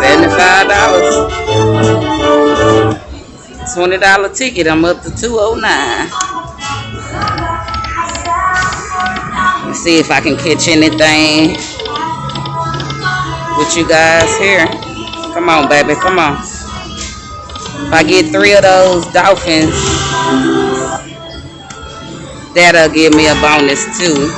$75. $20 ticket. I'm up to 209. Let's see if I can catch anything with you guys here. Come on, baby. Come on. If I get 3 of those dolphins, that'll give me a bonus too.